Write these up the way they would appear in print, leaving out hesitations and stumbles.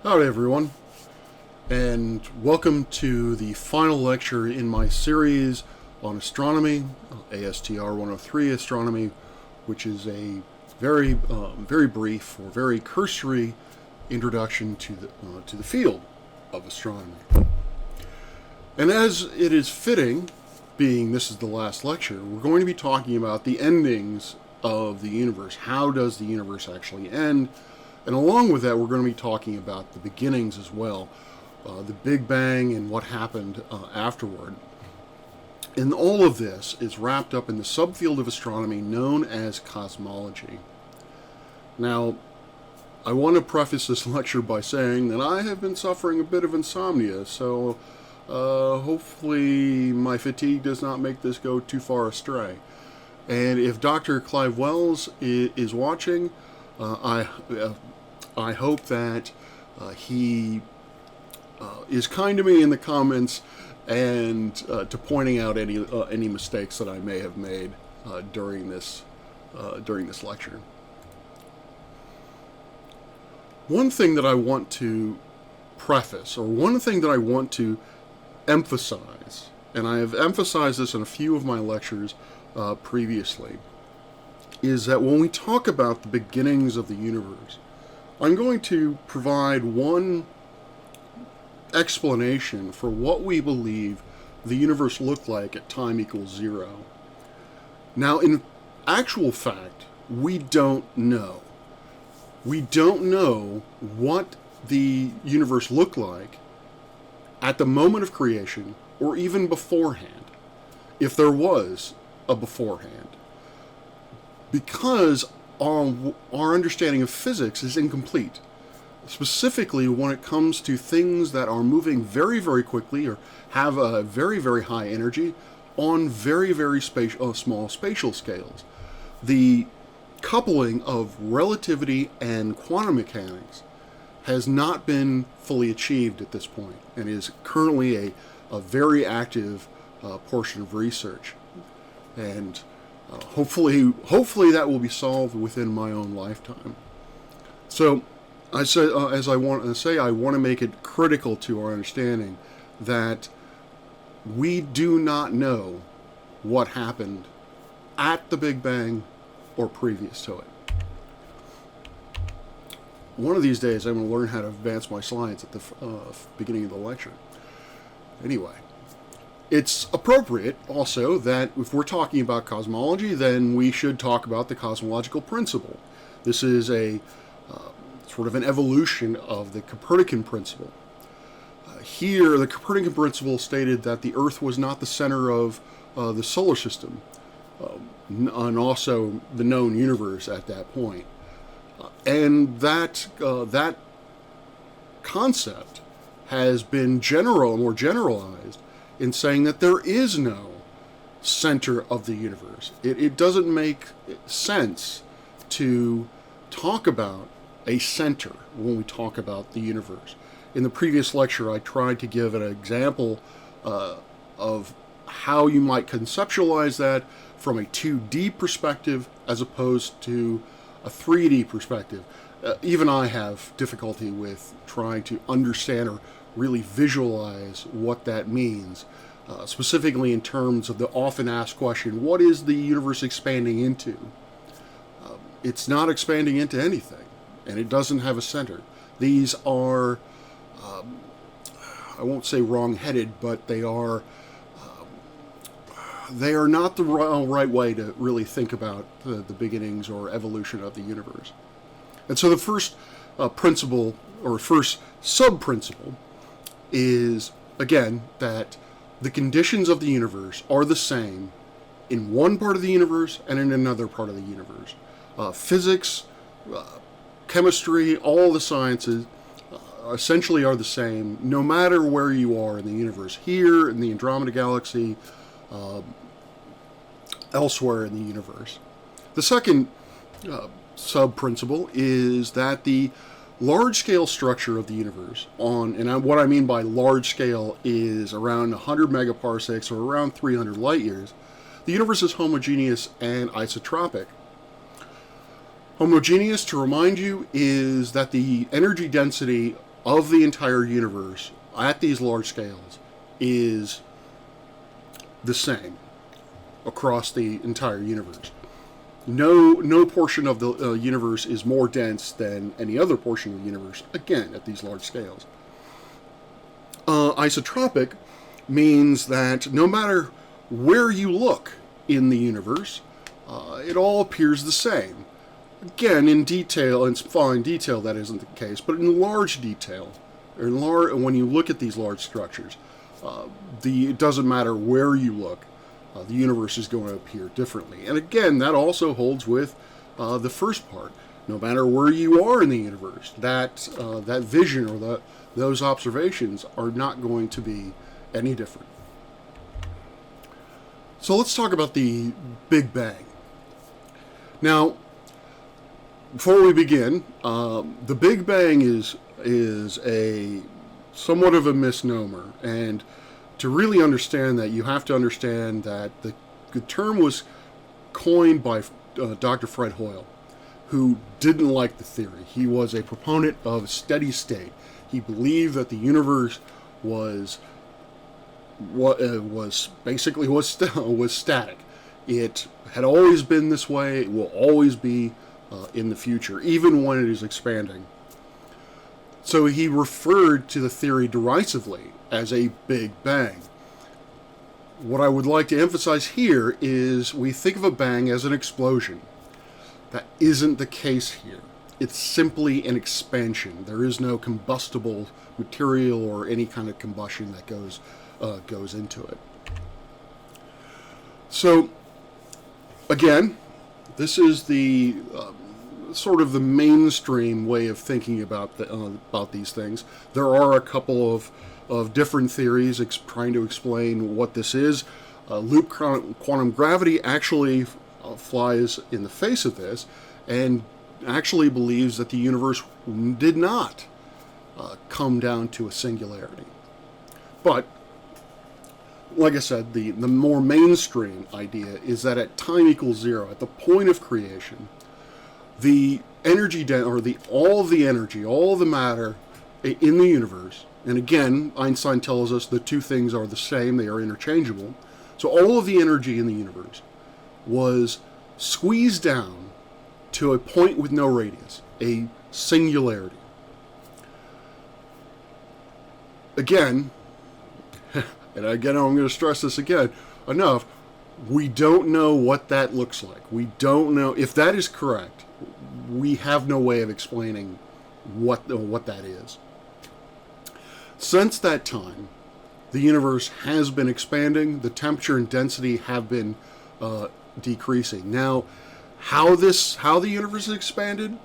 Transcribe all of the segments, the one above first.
Howdy everyone, and welcome to the final lecture in my series on astronomy, ASTR 103 astronomy, which is a very brief or very cursory introduction to the field of astronomy. And as it is fitting, being this is the last lecture, we're going to be talking about the endings of the universe. How does the universe actually end? And along with that, we're going to be talking about the beginnings as well, the Big Bang and what happened afterward. And all of this is wrapped up in the subfield of astronomy known as cosmology. Now, I want to preface this lecture by saying that I have been suffering a bit of insomnia, so hopefully my fatigue does not make this go too far astray. And if Dr. Clive Wells is watching, I hope that he is kind to me in the comments and to pointing out any mistakes that I may have made during this lecture. One thing that I want to preface, or one thing that I want to emphasize, and I have emphasized this in a few of my lectures previously, is that when we talk about the beginnings of the universe, I'm going to provide one explanation for what we believe the universe looked like at time equals 0. Now, in actual fact, we don't know. We don't know what the universe looked like at the moment of creation or even beforehand, if there was a beforehand, because our understanding of physics is incomplete, specifically when it comes to things that are moving very, very quickly or have a very, very high energy on very, very small spatial scales. The coupling of relativity and quantum mechanics has not been fully achieved at this point and is currently a very active portion of research. And hopefully that will be solved within my own lifetime. So, I want to make it critical to our understanding that we do not know what happened at the Big Bang or previous to it. One of these days, I'm going to learn how to advance my slides at the beginning of the lecture. Anyway. It's appropriate also that if we're talking about cosmology, then we should talk about the cosmological principle. This is a sort of an evolution of the Copernican principle. Here, the Copernican principle stated that the Earth was not the center of the solar system, and also the known universe at that point. And that concept has been more generalized in saying that there is no center of the universe. It doesn't make sense to talk about a center when we talk about the universe. In the previous lecture, I tried to give an example of how you might conceptualize that from a 2D perspective as opposed to a 3D perspective. Even I have difficulty with trying to understand or really visualize what that means, specifically in terms of the often asked question, what is the universe expanding into? It's not expanding into anything, and it doesn't have a center. These are, I won't say wrong-headed, but they are not the right way to really think about the beginnings or evolution of the universe. And so the first principle, or first sub-principle, is, again, that the conditions of the universe are the same in one part of the universe and in another part of the universe. Physics, chemistry, all the sciences essentially are the same no matter where you are in the universe, here in the Andromeda Galaxy, elsewhere in the universe. The second sub-principle is that the large-scale structure of the universe, and what I mean by large-scale is around 100 megaparsecs or around 300 light years, the universe is homogeneous and isotropic. Homogeneous, to remind you, is that the energy density of the entire universe at these large scales is the same across the entire universe. No portion of the universe is more dense than any other portion of the universe, again, at these large scales. Isotropic means that no matter where you look in the universe, it all appears the same. Again, in detail, in fine detail, that isn't the case, but in large detail, when you look at these large structures, it doesn't matter where you look, the universe is going to appear differently. And again, that also holds with the first part. No matter where you are in the universe, that vision or those observations are not going to be any different. So let's talk about the Big Bang. Now, before we begin, the Big Bang is a somewhat of a misnomer, and to really understand that, you have to understand that the term was coined by Dr. Fred Hoyle, who didn't like the theory. He was a proponent of steady state. He believed that the universe was static. It had always been this way. It will always be in the future, even when it is expanding. So he referred to the theory derisively as a Big Bang. What I would like to emphasize here is we think of a bang as an explosion. That isn't the case here. It's simply an expansion. There is no combustible material or any kind of combustion that goes into it. So, again, this is the sort of the mainstream way of thinking about these things. There are a couple of different theories trying to explain what this is. Loop quantum gravity actually flies in the face of this and actually believes that the universe did not come down to a singularity. But, like I said, the more mainstream idea is that at time equals zero, at the point of creation, the energy, all the matter in the universe, and again, Einstein tells us the two things are the same, they are interchangeable. So all of the energy in the universe was squeezed down to a point with no radius, a singularity. Again, and again, I'm going to stress this again enough, we don't know what that looks like. We don't know if that is correct. We have no way of explaining what that is. Since that time, the universe has been expanding. The temperature and density have been decreasing. Now, how the universe has expanded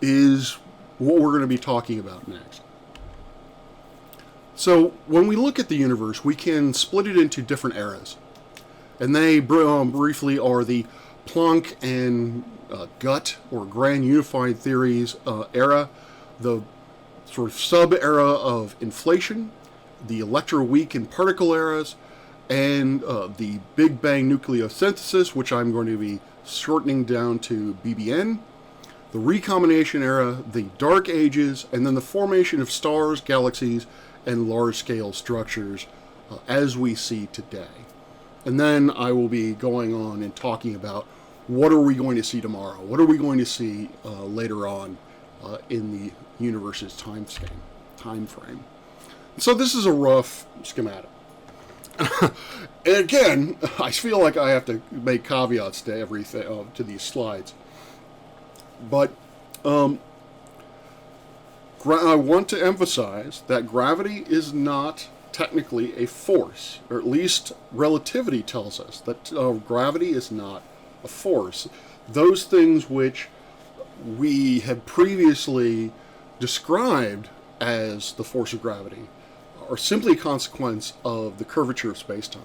is what we're going to be talking about next. So, when we look at the universe, we can split it into different eras. And they briefly are the Planck and GUT, or Grand Unified Theories era, the sort of sub-era of inflation, the electroweak and particle eras, and the Big Bang nucleosynthesis, which I'm going to be shortening down to BBN, the recombination era, the dark ages, and then the formation of stars, galaxies, and large-scale structures as we see today. And then I will be going on and talking about what are we going to see tomorrow? What are we going to see later on in the universe's time frame? So this is a rough schematic. And again, I feel like I have to make caveats to everything, to these slides. But I want to emphasize that gravity is not technically a force, or at least relativity tells us that gravity is not a force. Those things which we had previously described as the force of gravity are simply a consequence of the curvature of space-time.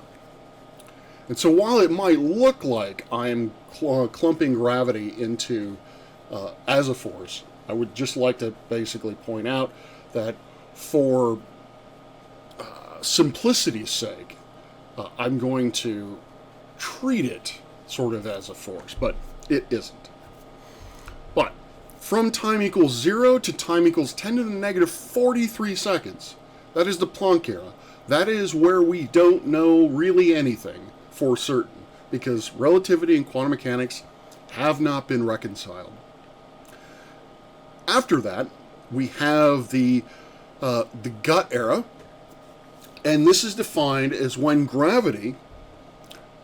And so while it might look like I'm clumping gravity into as a force, I would just like to basically point out that for simplicity's sake, I'm going to treat it sort of as a force, but it isn't. But from time equals 0 to time equals 10 to the negative 43 seconds. That is the Planck era. That is where we don't know really anything for certain, because relativity and quantum mechanics have not been reconciled. After that, we have the gut era, and this is defined as when gravity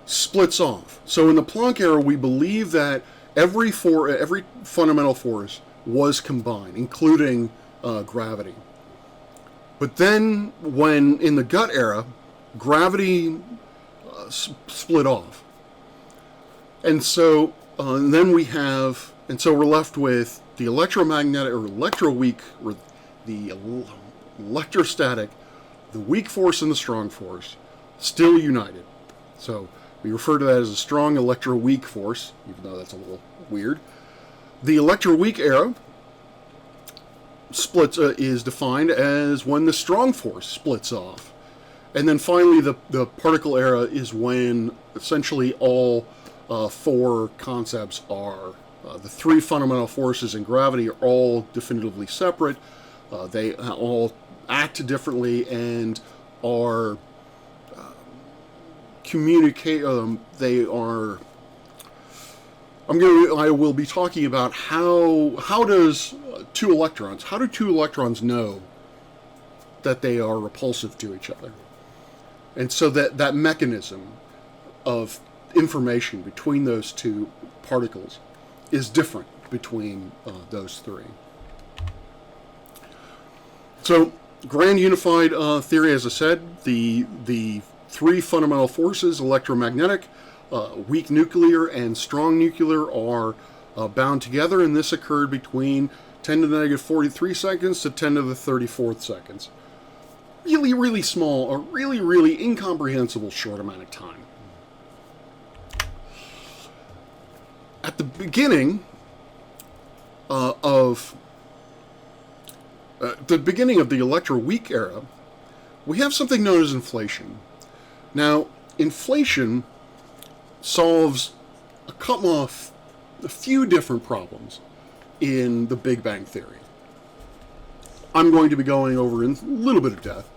splits off. So in the Planck era, we believe that every fundamental force was combined, including gravity. But then, when in the gut era, gravity split off, and so then we have, and so we're left with the electromagnetic or electroweak, or the electrostatic, the weak force and the strong force, still united. So we refer to that as a strong electroweak force, even though that's a little weird. The electroweak era splits is defined as when the strong force splits off. And then finally, the particle era is when essentially all four concepts are, the three fundamental forces in gravity are all definitively separate. They all act differently and are communicate. They are. I will be talking about how do two electrons know that they are repulsive to each other, and so that mechanism of information between those two particles is different between those three. So, grand unified theory, as I said, the three fundamental forces, electromagnetic, weak nuclear, and strong nuclear, are bound together, and this occurred between 10 to the negative 43 seconds to 10 to the 34th seconds. Really, really small, a really, really incomprehensible short amount of time. At the beginning of the electroweak era, we have something known as inflation. Now, inflation solves a few different problems in the Big Bang Theory. I'm going to be going over in a little bit of depth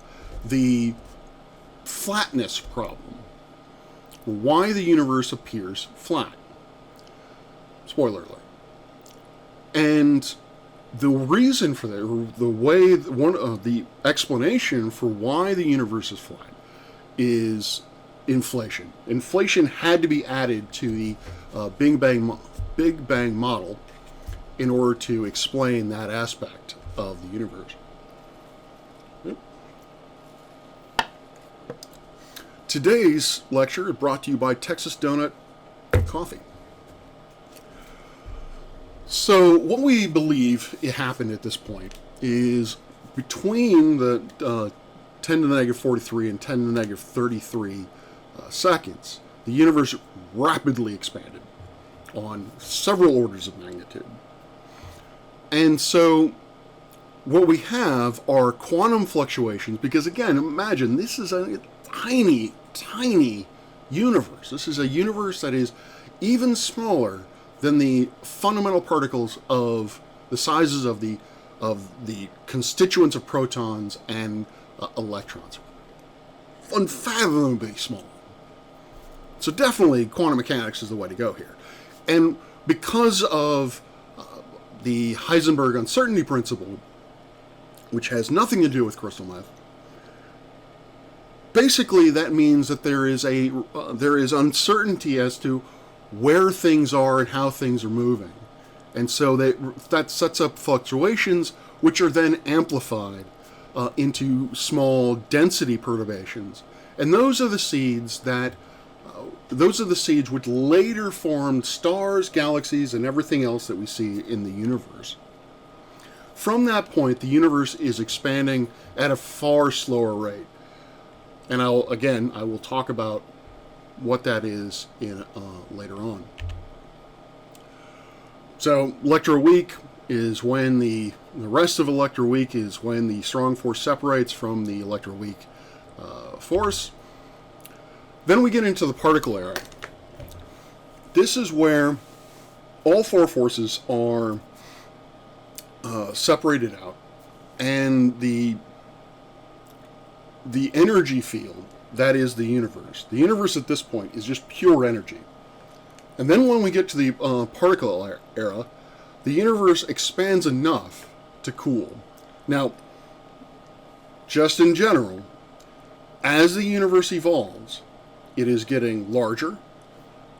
the flatness problem, why the universe appears flat. Spoiler alert. And the reason for that, or the explanation for why the universe is flat, is inflation. Inflation had to be added to the Big Bang model in order to explain that aspect of the universe. Today's lecture is brought to you by Texas Donut Coffee. So what we believe it happened at this point is between the 10 to the negative 43 and 10 to the negative 33 seconds, the universe rapidly expanded on several orders of magnitude. And so what we have are quantum fluctuations, because again, imagine this is a tiny, tiny universe. This is a universe that is even smaller than the fundamental particles of the sizes of the constituents of protons and electrons. Unfathomably small. So definitely quantum mechanics is the way to go here. And because of the Heisenberg uncertainty principle, which has nothing to do with crystal meth, basically that means that there is uncertainty as to where things are and how things are moving. And so that sets up fluctuations which are then amplified into small density perturbations. And those are the seeds which later formed stars, galaxies, and everything else that we see in the universe. From that point, the universe is expanding at a far slower rate. And I will talk about what that is in later on. So electroweak is when the rest of electroweak is when the strong force separates from the electroweak force. Then we get into the particle era. This is where all four forces are separated out, and the energy field that is the universe. The universe at this point is just pure energy. And then when we get to the particle era, the universe expands enough to cool. Now, just in general, as the universe evolves, it is getting larger,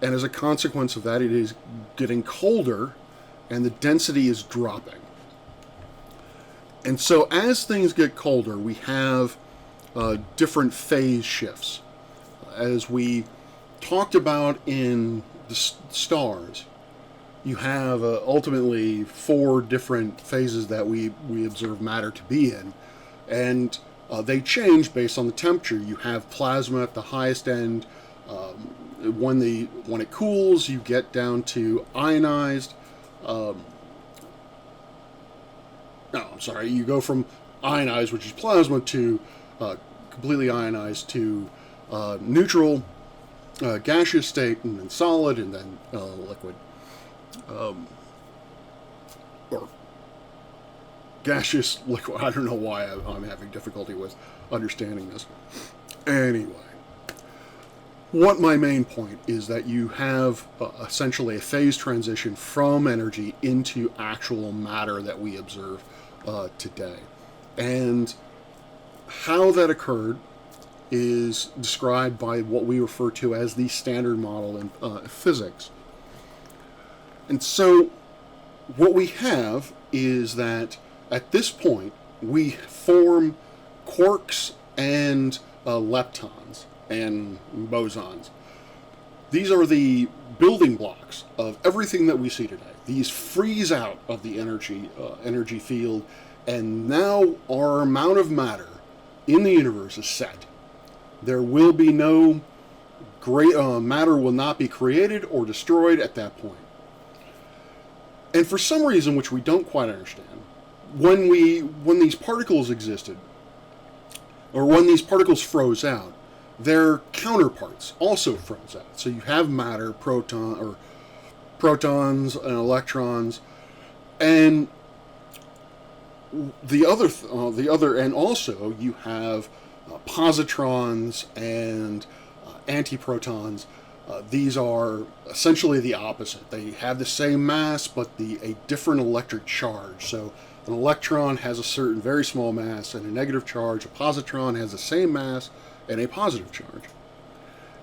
and as a consequence of that, it is getting colder, and the density is dropping. And so as things get colder, we have different phase shifts. As we talked about in the stars, you have ultimately 4 different phases that we observe matter to be in, and they change based on the temperature. You have plasma at the highest end. When it cools, you get down to ionized. You go from ionized, which is plasma, to completely ionized, to neutral, gaseous state, and then solid, and then liquid. Or gaseous, liquid. I don't know why I'm having difficulty with understanding this. Anyway, what my main point is that you have essentially a phase transition from energy into actual matter that we observe today. And how that occurred is described by what we refer to as the standard model in physics. And so what we have is that at this point we form quarks and leptons and bosons. These are the building blocks of everything that we see today. These freeze out of the energy field, and now our amount of matter in the universe is set. There will be no great matter will not be created or destroyed at that point. And for some reason, which we don't quite understand, when these particles existed, or when these particles froze out, their counterparts also froze out. So you have matter, protons and electrons, and the other, and also you have positrons and antiprotons. These are essentially the opposite. They have the same mass, but a different electric charge. So an electron has a certain very small mass and a negative charge. A positron has the same mass and a positive charge.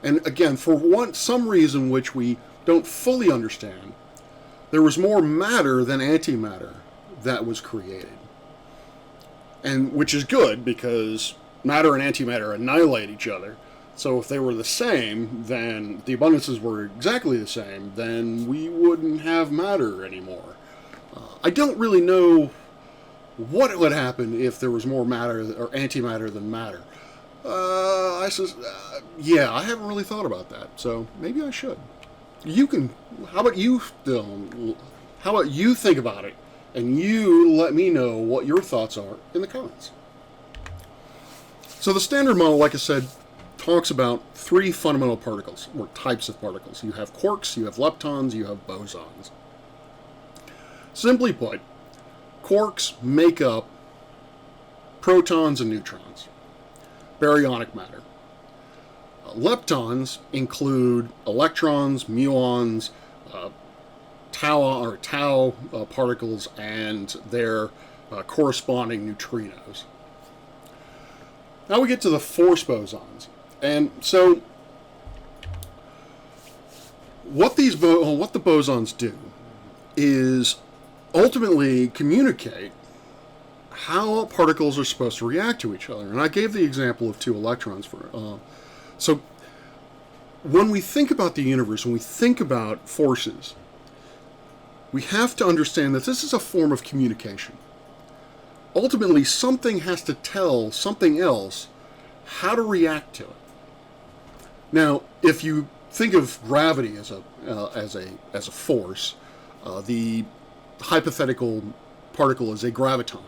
And again, for some reason which we don't fully understand, there was more matter than antimatter that was created. And which is good, because matter and antimatter annihilate each other. So if they were the same, then the abundances were exactly the same, then we wouldn't have matter anymore. I don't really know what would happen if there was more matter or antimatter than matter. I haven't really thought about that, so maybe I should. How about you think about it, and you let me know what your thoughts are in the comments. So the standard model, like I said, talks about 3 fundamental particles, or types of particles. You have quarks, you have leptons, you have bosons. Simply put, quarks make up protons and neutrons, baryonic matter. Leptons include electrons, muons, tau particles, and their corresponding neutrinos. Now we get to the force bosons. And so what the bosons do is ultimately communicate how particles are supposed to react to each other. And I gave the example of 2 electrons so when we think about the universe, when we think about forces, we have to understand that this is a form of communication. Ultimately, something has to tell something else how to react to it. Now, if you think of gravity as a force, the hypothetical particle is a graviton.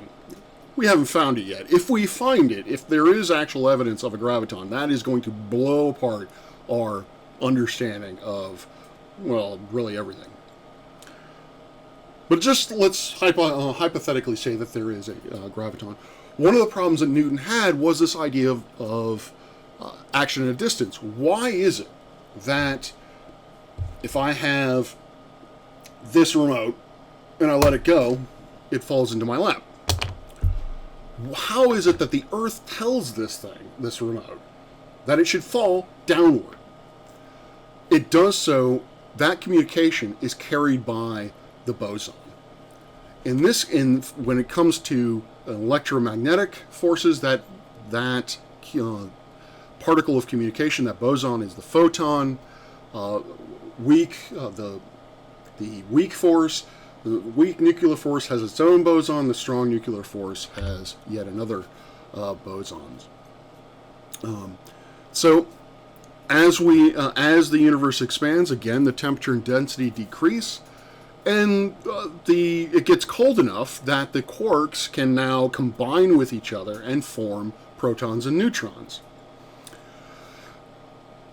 We haven't found it yet. If we find it, if there is actual evidence of a graviton, that is going to blow apart our understanding of, well, really everything. But just let's hypothetically say that there is a graviton. One of the problems that Newton had was this idea of action at a distance. Why is it that if I have this remote and I let it go, it falls into my lap? How is it that the Earth tells this remote, that it should fall downward? It does so, that communication is carried by the boson. When it comes to electromagnetic forces, that particle of communication, that boson, is the photon. The weak force, the weak nuclear force has its own boson. The strong nuclear force has yet another bosons. So as the universe expands, again, the temperature and density decrease, and it gets cold enough that the quarks can now combine with each other and form protons and neutrons.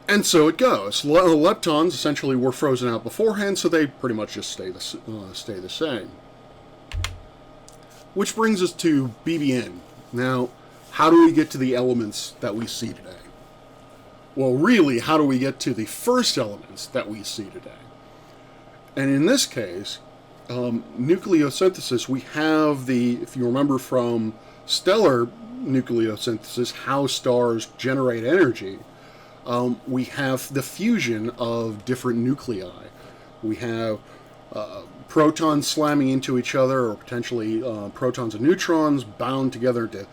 And so it goes. Leptons essentially were frozen out beforehand, so they pretty much just stay the same. Which brings us to BBN. Now, how do we get to the elements that we see today? Well, really, how do we get to the first elements that we see today? And in this case, nucleosynthesis, we have if you remember from stellar nucleosynthesis, how stars generate energy, we have the fusion of different nuclei. We have protons slamming into each other, or potentially protons and neutrons bound together to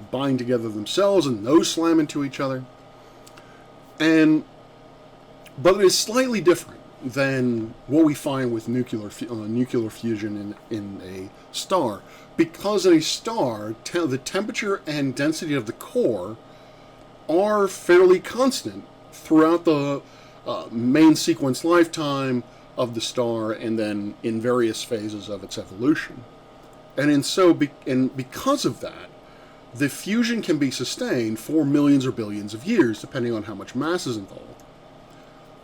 bind together themselves, and those slam into each other. But it is slightly different than what we find with nuclear fusion in a star, because in a star, the temperature and density of the core are fairly constant throughout the main sequence lifetime of the star, and then in various phases of its evolution. And because of that, the fusion can be sustained for millions or billions of years, depending on how much mass is involved.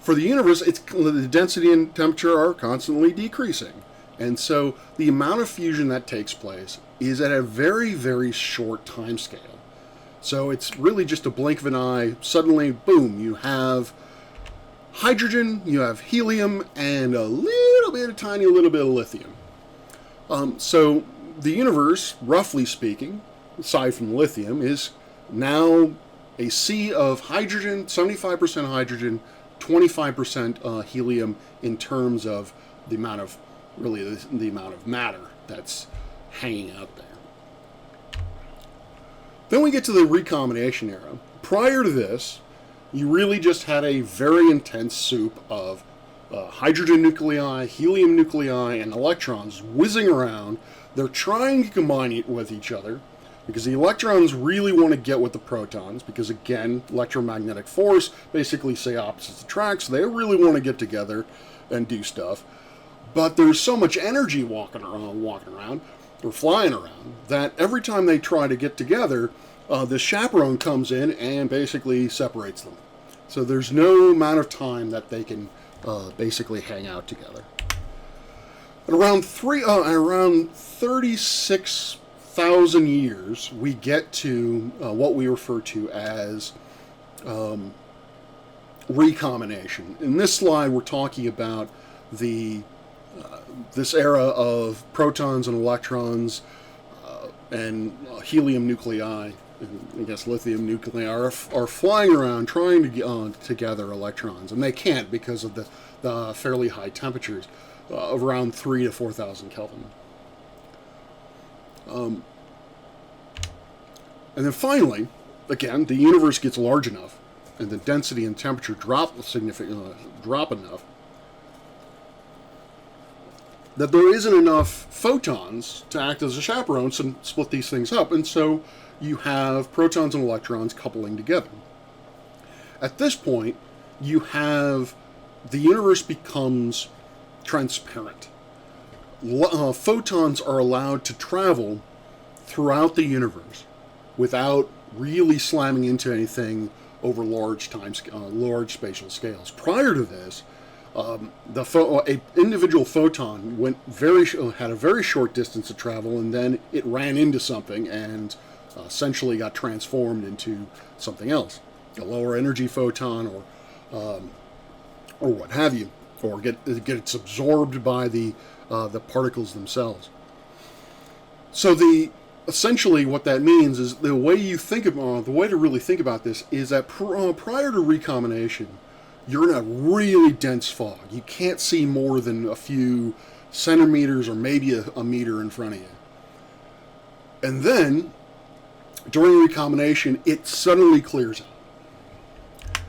For the universe, the density and temperature are constantly decreasing. And so the amount of fusion that takes place is at a very, very short time scale. So it's really just a blink of an eye. Suddenly, boom, you have hydrogen, you have helium, and a tiny little bit of lithium. So the universe, roughly speaking, aside from lithium, is now a sea of hydrogen, 75% hydrogen, 25% helium in terms of the amount of matter that's hanging out there. Then we get to the recombination era. Prior to this, you really just had a very intense soup of hydrogen nuclei, helium nuclei, and electrons whizzing around. They're trying to combine it with each other, because the electrons really want to get with the protons, because again, electromagnetic force, basically say opposites attract, so they really want to get together and do stuff. But there's so much energy walking around, or flying around, that every time they try to get together, the chaperone comes in and basically separates them. So there's no amount of time that they can basically hang out together. At around 36,000 years, we get to what we refer to as recombination. In this slide, we're talking about this era of protons and electrons and helium nuclei, and I guess lithium nuclei are flying around trying to gather electrons, and they can't because of the fairly high temperatures of around 3,000 to 4,000 Kelvin. And then finally, again, the universe gets large enough, and the density and temperature drop enough that there isn't enough photons to act as a chaperones and split these things up, and so you have protons and electrons coupling together. At this point, the universe becomes transparent. Photons are allowed to travel throughout the universe without really slamming into anything over large spatial scales. Prior to this, a individual photon had a very short distance to travel, and then it ran into something and essentially got transformed into something else, a lower energy photon, or what have you, or gets absorbed by the particles themselves. So essentially what that means is the way to really think about this is that prior to recombination, you're in a really dense fog. You can't see more than a few centimeters or maybe a meter in front of you. And then, during recombination, it suddenly clears out.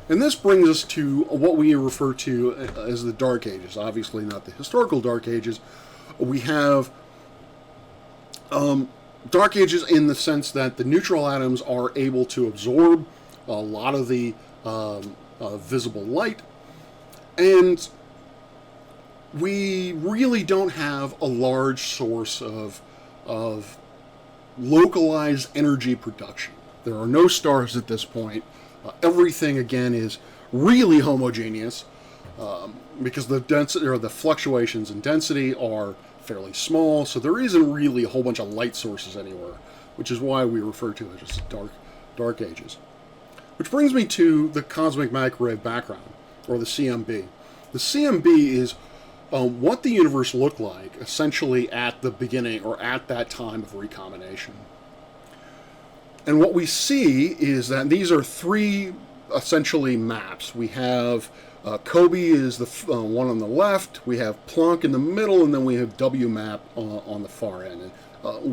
And this brings us to what we refer to as the Dark Ages. Obviously not the historical Dark Ages. We have Dark Ages in the sense that the neutral atoms are able to absorb a lot of the visible light, and we really don't have a large source of localized energy production. There are no stars at this point. Everything again is really homogeneous because the density or the fluctuations in density are fairly small, so there isn't really a whole bunch of light sources anywhere, which is why we refer to it as dark ages. Which brings me to the cosmic microwave background, or the CMB. The CMB is what the universe looked like, essentially, at the beginning, or at that time of recombination. And what we see is that these are three, essentially, maps. We have COBE is the one on the left, we have Planck in the middle, and then we have WMAP on the far end. And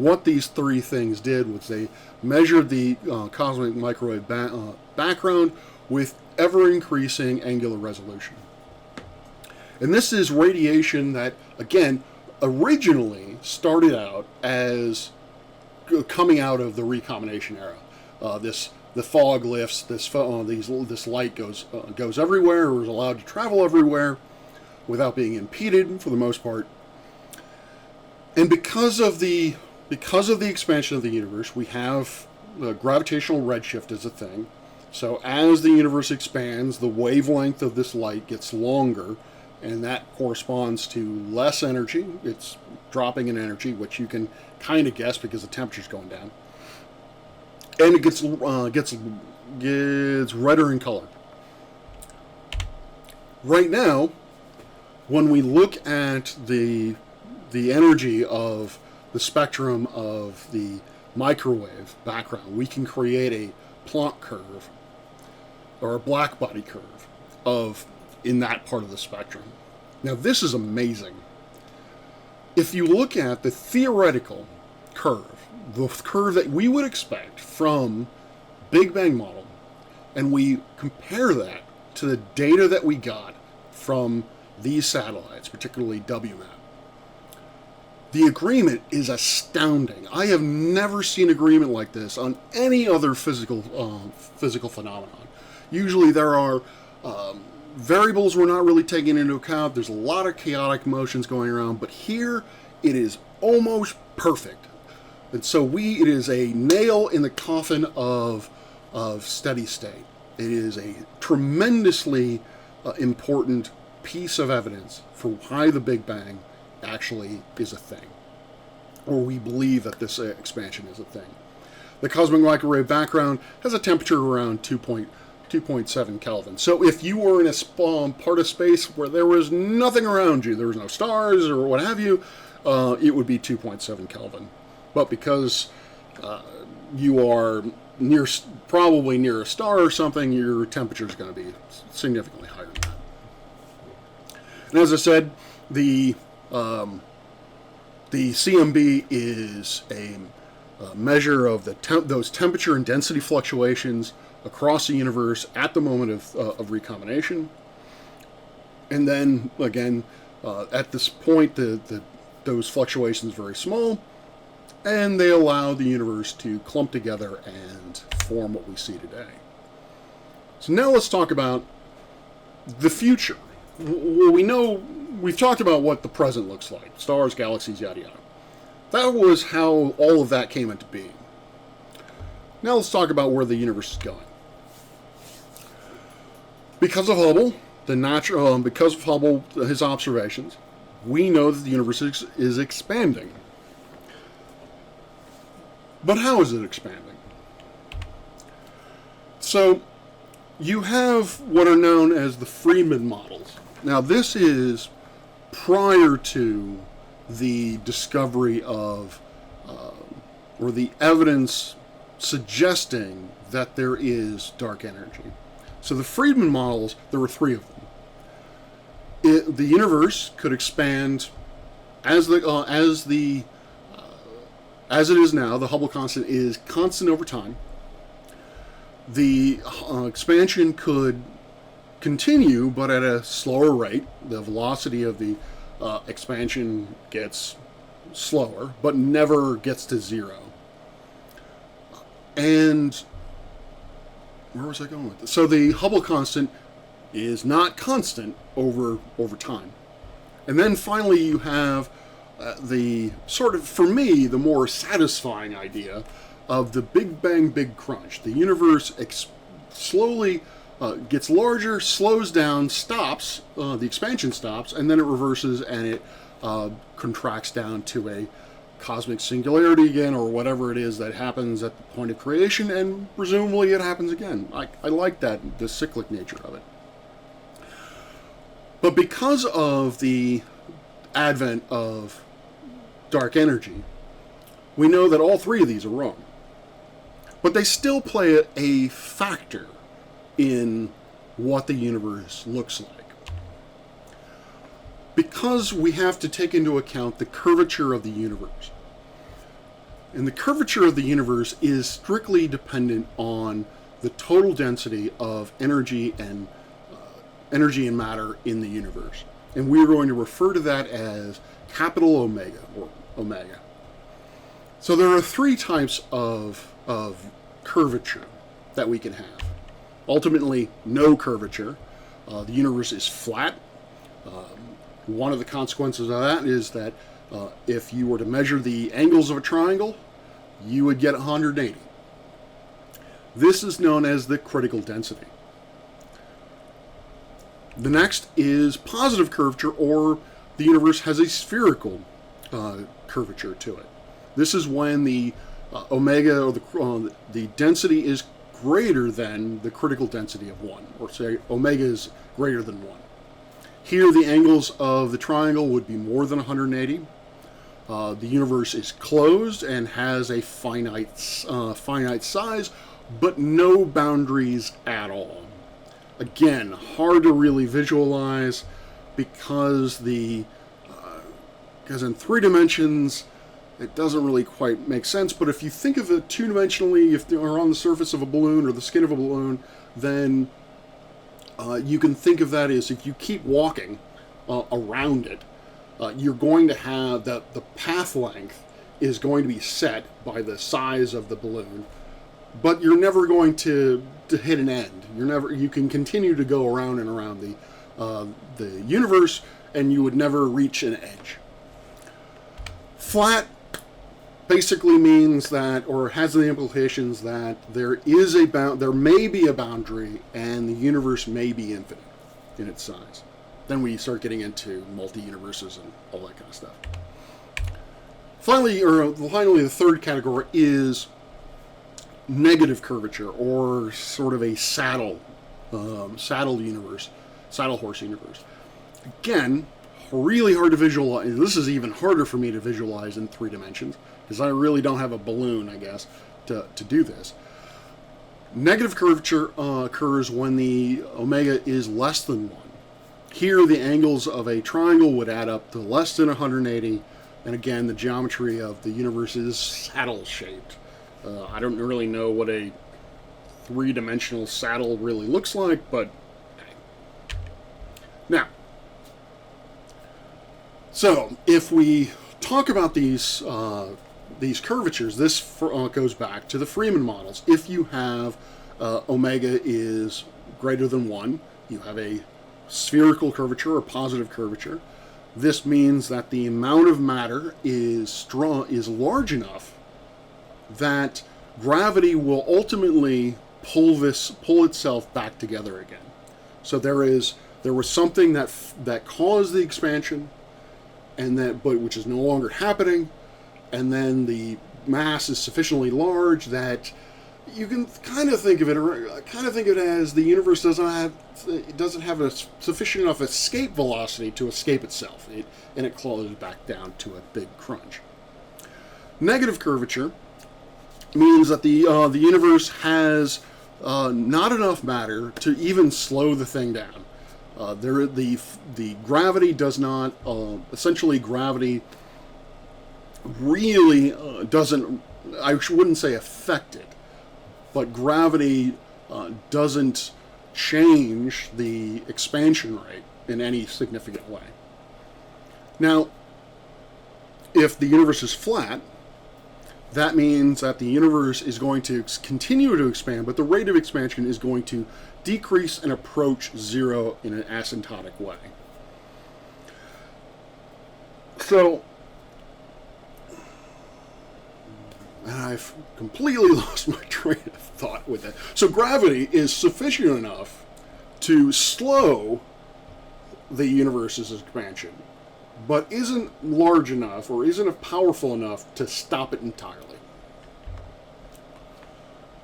what these three things did was they measured the cosmic microwave background with ever-increasing angular resolution. And this is radiation that, again, originally started out as coming out of the recombination era. The fog lifts, this light goes everywhere, or is allowed to travel everywhere without being impeded for the most part. And because of the expansion of the universe, we have gravitational redshift as a thing. So as the universe expands, the wavelength of this light gets longer, and that corresponds to less energy. It's dropping in energy, which you can kind of guess because the temperature's going down. And it gets redder in color. Right now, when we look at the energy of the spectrum of the microwave background, we can create a Planck curve or a blackbody curve in that part of the spectrum. Now this is amazing. If you look at the theoretical curve, the curve that we would expect from Big Bang model, and we compare that to the data that we got from these satellites, particularly WMAP, the agreement is astounding. I have never seen agreement like this on any other physical phenomenon. Usually there are variables we're not really taking into account. There's a lot of chaotic motions going around, but here it is almost perfect. And so it is a nail in the coffin of steady state. It is a tremendously important piece of evidence for why the Big Bang actually is a thing, or we believe that this expansion is a thing. The cosmic microwave background has a temperature around 2.7 Kelvin. So if you were in a part of space where there was nothing around you, there was no stars or what have you, it would be 2.7 Kelvin. But because you are probably near a star or something, your temperature is going to be significantly higher than that. And as I said, the CMB is a measure of those temperature and density fluctuations across the universe at the moment of recombination. And then, again, at this point, those fluctuations are very small, and they allow the universe to clump together and form what we see today. So now let's talk about the future. We've talked about what the present looks like, stars, galaxies, yada yada. That was how all of that came into being. Now let's talk about where the universe is going. Because of Hubble, because of Hubble, his observations, we know that the universe is expanding. But how is it expanding? So, you have what are known as the Friedmann models. Now, this is prior to the discovery of, or the evidence suggesting that there is dark energy. So the Friedmann models, there were three of them. The universe could expand as it is now. The Hubble constant is constant over time. The expansion could continue, but at a slower rate. The velocity of the expansion gets slower, but never gets to zero. And where was I going with this? So the Hubble constant is not constant over time. And then finally you have the sort of, for me, the more satisfying idea of the Big Bang Big Crunch. The universe slowly gets larger, slows down, stops, the expansion stops, and then it reverses and it contracts down to a cosmic singularity again, or whatever it is that happens at the point of creation, and presumably it happens again. I like that, the cyclic nature of it. But because of the advent of dark energy, we know that all three of these are wrong. But they still play a factor in what the universe looks like. Because we have to take into account the curvature of the universe. And the curvature of the universe is strictly dependent on the total density of energy and matter in the universe. And we are going to refer to that as capital Omega, or omega. So there are three types of curvature that we can have. Ultimately, no curvature. The universe is flat. One of the consequences of that is that if you were to measure the angles of a triangle, you would get 180. This is known as the critical density. The next is positive curvature, or the universe has a spherical curvature to it. This is when the omega, or the density is greater than the critical density of 1, or say omega is greater than 1. Here, the angles of the triangle would be more than 180. The universe is closed and has a finite size, but no boundaries at all. Again, hard to really visualize because in 3 dimensions it doesn't really quite make sense. But if you think of it 2-dimensionally, if they're on the surface of a balloon or the skin of a balloon, then you can think of that as if you keep walking around it, you're going to have the path length is going to be set by the size of the balloon, but you're never going to hit an end. You can continue to go around and around the universe, and you would never reach an edge. Flat basically means that, or has the implications that there may be a boundary, and the universe may be infinite in its size. Then we start getting into multi-universes and all that kind of stuff. Finally, the third category is negative curvature, or sort of a saddle universe, saddle horse universe. Again, really hard to visualize. This is even harder for me to visualize in 3 dimensions, because I really don't have a balloon, I guess, to do this. Negative curvature occurs when the omega is less than 1. Here, the angles of a triangle would add up to less than 180, and again, the geometry of the universe is saddle-shaped. I don't really know what a 3-dimensional saddle really looks like, but hey. Now, so if we talk about these curvatures, this goes back to the Friedmann models. If you have omega is greater than 1, you have a spherical curvature or positive curvature. This means that the amount of matter is large enough that gravity will ultimately pull itself back together again. So there is There was something that caused the expansion, which is no longer happening, and then the mass is sufficiently large that you can kind of think of it as the universe doesn't have a sufficient enough escape velocity to escape itself, and it closes back down to a big crunch. Negative curvature means that the universe has not enough matter to even slow the thing down. The gravity does not essentially gravity really doesn't, I wouldn't say affect it, but gravity doesn't change the expansion rate in any significant way. Now, if the universe is flat, that means that the universe is going to continue to expand, but the rate of expansion is going to decrease and approach zero in an asymptotic way. So, and I've completely lost my train of thought with that. So gravity is sufficient enough to slow the universe's expansion, but isn't large enough or isn't powerful enough to stop it entirely.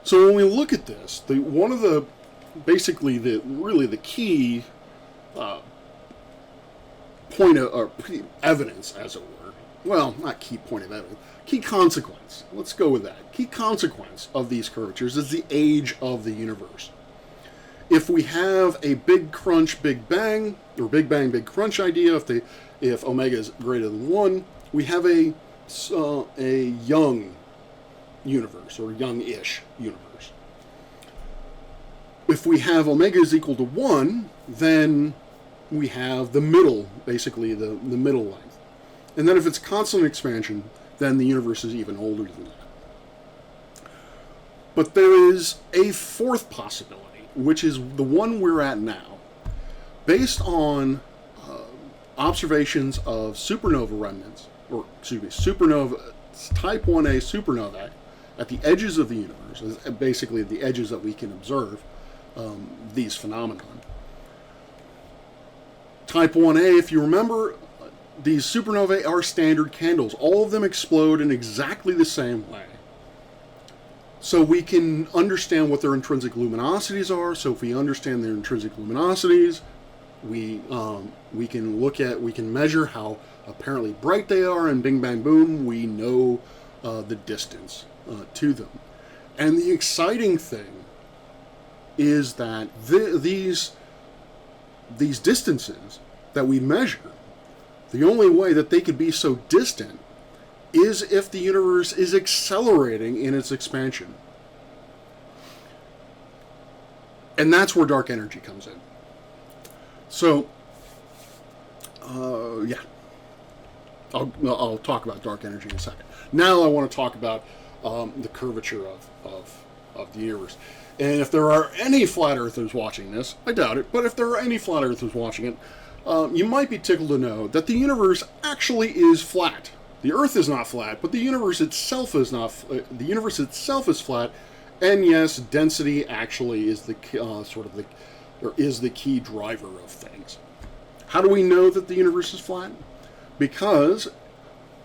So when we look at this, one of the key point of evidence, as it were. Well, not key point of evidence. Key consequence. Let's go with that. Key consequence of these curvatures is the age of the universe. If we have a big crunch, big bang, or big bang, big crunch idea, if omega is greater than 1, we have a young universe, or young-ish universe. If we have omega is equal to 1, then we have the middle, basically the middle length. And then if it's constant expansion, then the universe is even older than that. But there is a fourth possibility, which is the one we're at now. Based on observations of supernova remnants, supernova, type 1a supernovae at the edges of the universe, basically the edges that we can observe these phenomena. Type 1a, if you remember, these supernovae are standard candles. All of them explode in exactly the same way. So we can understand what their intrinsic luminosities are. So if we understand their intrinsic luminosities, we can measure how apparently bright they are, and bing bang boom, we know the distance to them. And the exciting thing is that these distances that we measure, the only way that they could be so distant is if the universe is accelerating in its expansion. And that's where dark energy comes in. So, yeah. I'll talk about dark energy in a second. Now I want to talk about the curvature of the universe. And if there are any flat earthers watching this, I doubt it, but if there are any flat earthers watching it, you might be tickled to know that the universe actually is flat. The Earth is not flat, but the universe itself is not. The universe itself is flat, and yes, density actually is the key driver of things. How do we know that the universe is flat? Because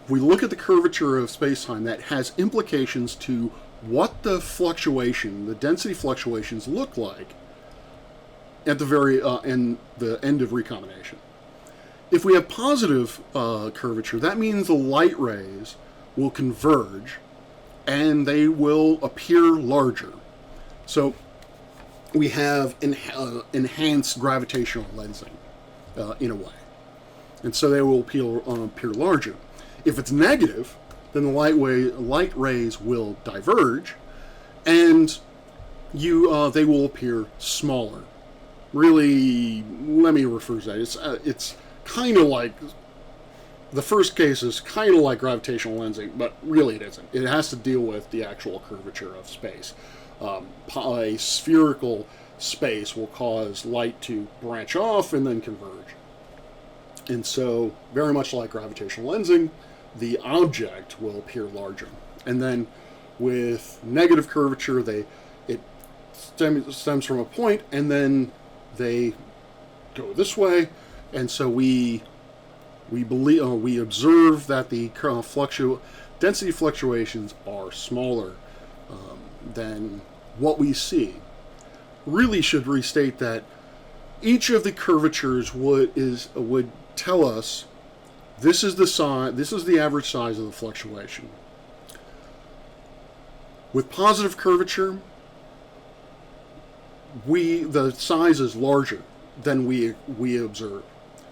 we look at the curvature of space-time, that has implications to what the density fluctuations look like at the very end of recombination. If we have positive curvature, that means the light rays will converge and they will appear larger. So we have enhanced gravitational lensing in a way. And so they will appear larger. If it's negative, then the light rays will diverge and they will appear smaller. Really, let me refer to that. It's kind of like, the first case is kind of like gravitational lensing, but really it isn't. It has to deal with the actual curvature of space. A spherical space will cause light to branch off and then converge. And so, very much like gravitational lensing, the object will appear larger. And then with negative curvature, it stems from a point, and then they go this way, and so we observe that the density fluctuations are smaller than what we see. Really should restate that each of the curvatures would tell us this is the average size of the fluctuation. With positive curvature, the size is larger than we observe.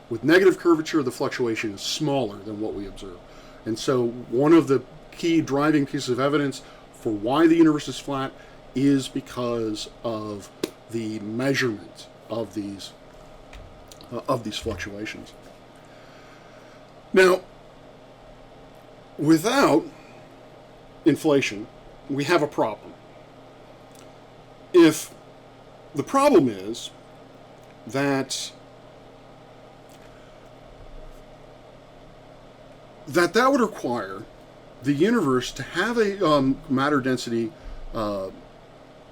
With negative curvature, the fluctuation is smaller than what we observe. And so one of the key driving pieces of evidence for why the universe is flat is because of the measurement of these fluctuations. Now, without inflation, we have a problem. If the problem is that would require the universe to have a matter density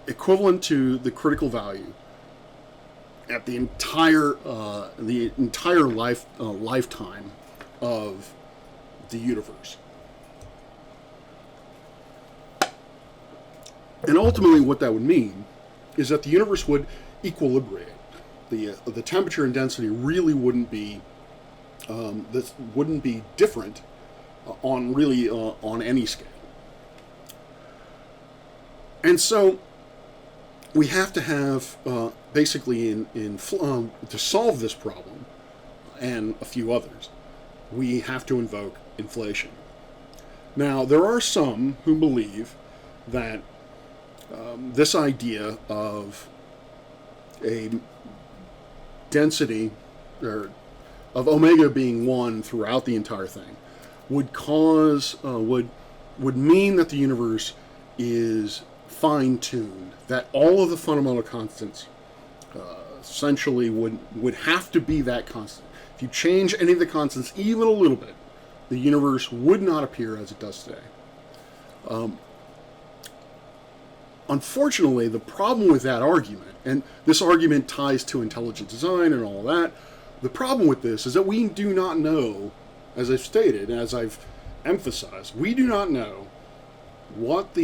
equivalent to the critical value at the entire lifetime of the universe. And ultimately what that would mean is that the universe would equilibrate. The temperature and density really wouldn't be different on any scale. And so we have to have basically to solve this problem and a few others, we have to invoke inflation. Now, there are some who believe that this idea of a density or of omega being 1 throughout the entire thing would mean that the universe is fine-tuned, that all of the fundamental constants essentially would have to be that constant. If you change any of the constants even a little bit, the universe would not appear as it does today. Unfortunately, the problem with that argument, and this argument ties to intelligent design and all that, the problem with this is that we do not know, as I've stated, as I've emphasized, we do not know what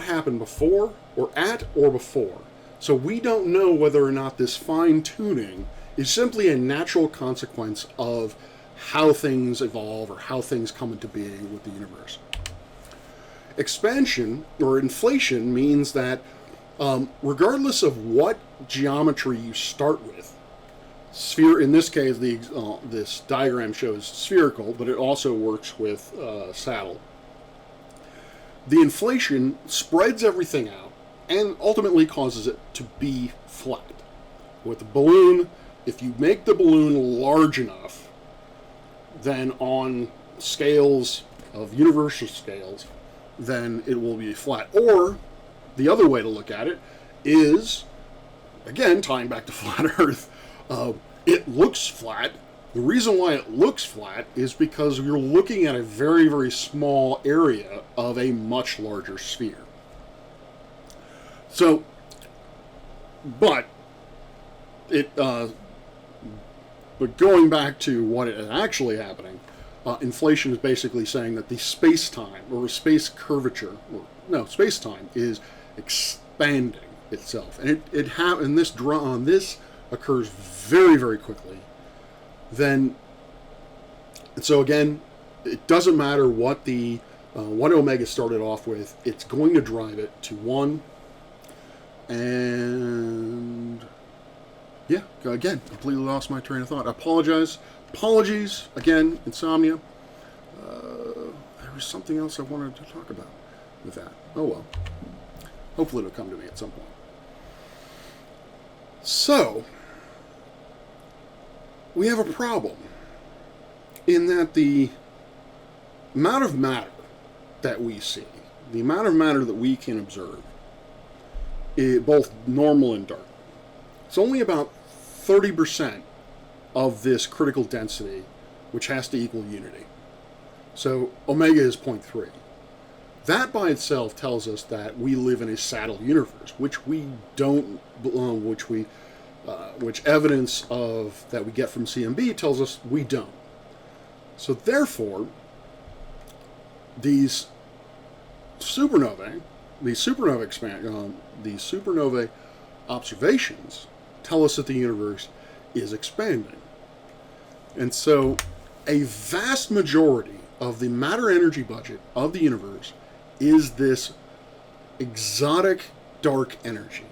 happened before or before. So we don't know whether or not this fine-tuning is simply a natural consequence of how things evolve or how things come into being with the universe. Expansion or inflation means that regardless of what geometry you start with, in this case, this diagram shows spherical, but it also works with saddle. The inflation spreads everything out and ultimately causes it to be flat. With the balloon, if you make the balloon large enough, then on scales of universal scales, then it will be flat. Or the other way to look at it is, again, tying back to flat Earth, it looks flat. The reason why it looks flat is because you're looking at a very, very small area of a much larger sphere. So, but going back to what is actually happening, inflation is basically saying that the space-time or space curvature, space-time is expanding itself, and this occurs very, very quickly. And so again, it doesn't matter what what omega started off with, it's going to drive it to 1. And yeah, again, completely lost my train of thought. Apologies, again, insomnia. There was something else I wanted to talk about with that. Oh well. Hopefully it'll come to me at some point. So, we have a problem in that the amount of matter that we see, the amount of matter that we can observe, both normal and dark, it's only about 30% of this critical density, which has to equal unity. So omega is 0.3. That by itself tells us that we live in a saddle universe, which we which evidence of that we get from CMB tells us we don't. So therefore, these supernovae, these supernovae observations tell us that the universe is expanding. And so a vast majority of the matter-energy budget of the universe is this exotic dark energy,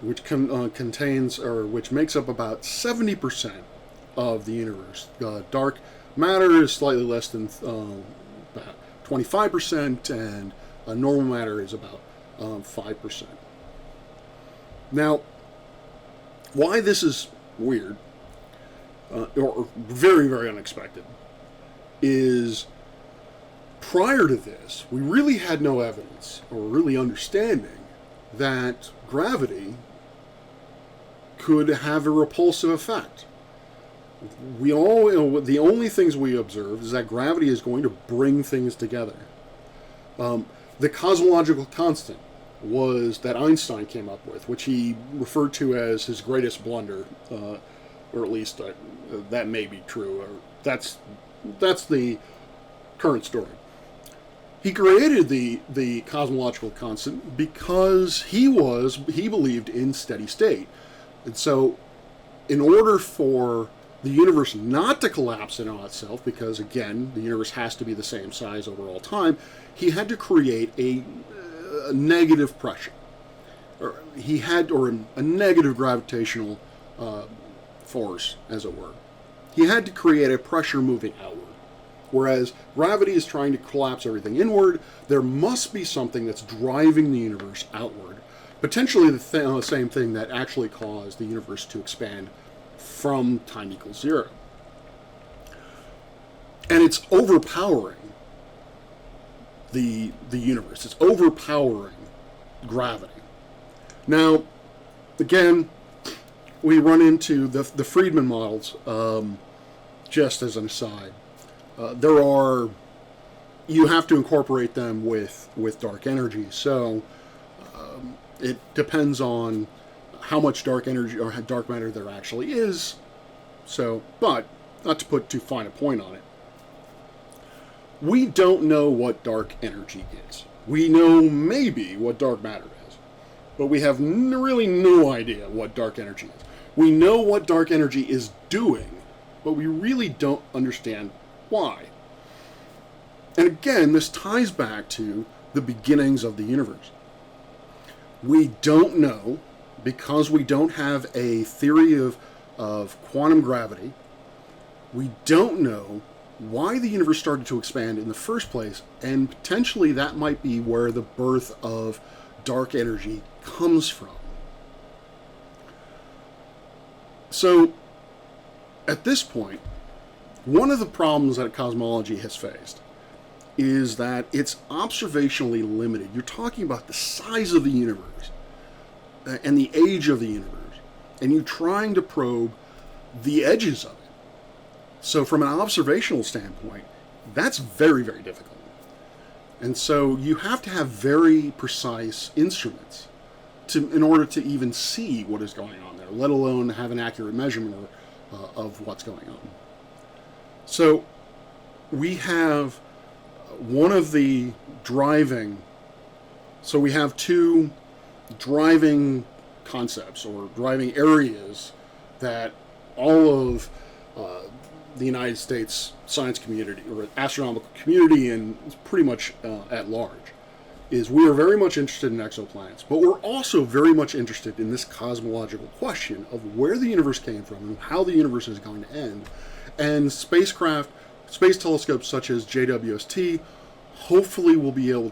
which contains, or which makes up about 70% of the universe. Dark matter is slightly less than about 25%, and normal matter is about 5%. Now, why this is weird, or very, very unexpected, is prior to this, we really had no evidence, or really understanding, that gravity could have a repulsive effect. The only things we observed is that gravity is going to bring things together. The cosmological constant was that Einstein came up with, which he referred to as his greatest blunder, or at least that may be true. Or that's the current story. He created the cosmological constant because he believed in steady state. And so, in order for the universe not to collapse in on itself, because again, the universe has to be the same size over all time, he had to create a negative pressure. Or a negative gravitational force, as it were. He had to create a pressure moving outward. Whereas gravity is trying to collapse everything inward, there must be something that's driving the universe outward. Potentially the same thing that actually caused the universe to expand from time equals zero. And it's overpowering the universe. It's overpowering gravity. Now, again, we run into the Friedman models, just as an aside. You have to incorporate them with dark energy. So it depends on how much dark energy or dark matter there actually is. So, but not to put too fine a point on it, we don't know what dark energy is. We know maybe what dark matter is, but we have really no idea what dark energy is. We know what dark energy is doing, but we really don't understand why. And again, this ties back to the beginnings of the universe. We don't know, because we don't have a theory of quantum gravity, we don't know why the universe started to expand in the first place, and potentially that might be where the birth of dark energy comes from. So, at this point, one of the problems that cosmology has faced is that it's observationally limited. You're talking about the size of the universe and the age of the universe, and you're trying to probe the edges of it. So from an observational standpoint, that's very, very difficult. And so you have to have very precise instruments in order to even see what is going on there, let alone have an accurate measurement of what's going on. So we have one of the we have two driving concepts or driving areas that all of the United States science community or astronomical community and pretty much at large is we are very much interested in exoplanets, but we're also very much interested in this cosmological question of where the universe came from and how the universe is going to end. And space telescopes such as JWST hopefully will be able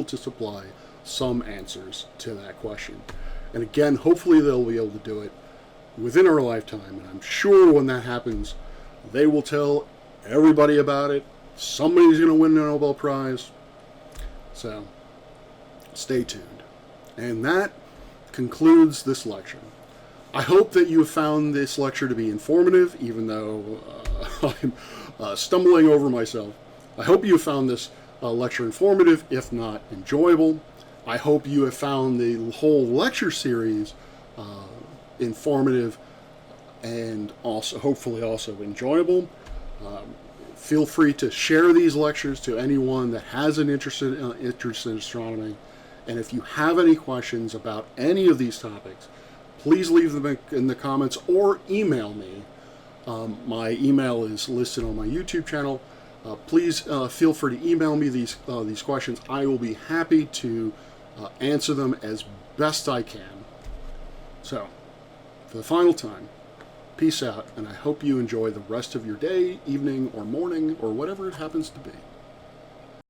to supply some answers to that question. And again, hopefully they'll be able to do it within our lifetime. And I'm sure when that happens, they will tell everybody about it. Somebody's going to win the Nobel Prize. So, stay tuned. And that concludes this lecture. I hope that you have found this lecture to be informative, even though I'm stumbling over myself. I hope you found this lecture informative, if not enjoyable. I hope you have found the whole lecture series informative and also hopefully also enjoyable. Feel free to share these lectures to anyone that has an interest in astronomy. And if you have any questions about any of these topics, please leave them in the comments or email me. My email is listed on my YouTube channel. Please feel free to email me these questions. I will be happy to answer them as best I can. So, for the final time, peace out, and I hope you enjoy the rest of your day, evening, or morning, or whatever it happens to be.